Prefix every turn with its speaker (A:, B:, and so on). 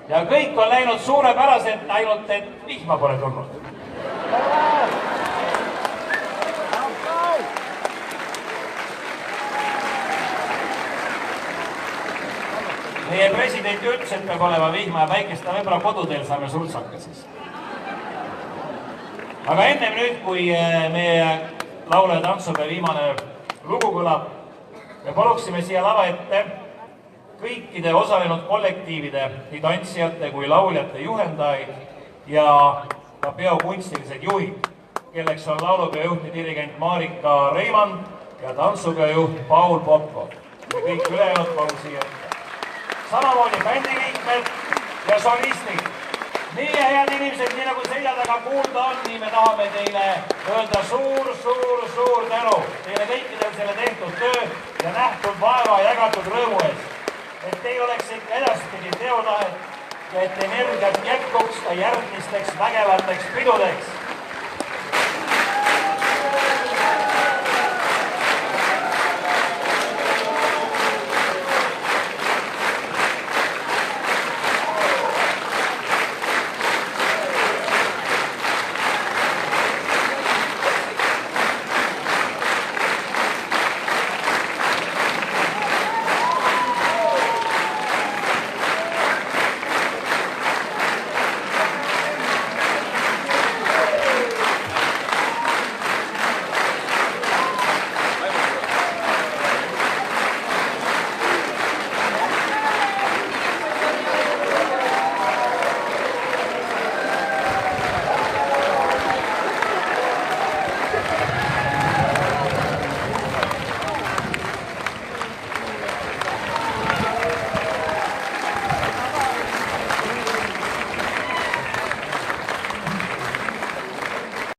A: ja kõik on läinud suurepäraselt, ainult et vihma pole tulnud. Meie president ütles, et peab olema vihma ja päikest, võib-olla koduteel saame sultsaka siis. Aga ennem nüüd, kui meie laule- ja tantsupeo viimane lugu kõlab, me paluksime siia lava ette kõikide osalenud kollektiivide, nii tantsijate kui lauljate juhendajaid ja ka peo kunstilised juhid, kelleks on laulupeo juht ja dirigent Marika Reimann ja tantsupeo juht Paul Popko. Ja kõik ülejäänud palun siia ette. Samamoodi bändiliikmed ja solistid. Nii head inimesed, nii nagu selja taga kuulda on, nii me tahame teile öelda suur tänu teile kõikidel selle tehtud töö ja nähtud vaeva ja jagatud rõõmu eest. Et teil oleks ikka edaspidi teotahet ja et energiat jätkuks ka järgmisteks vägevateks pidudeks.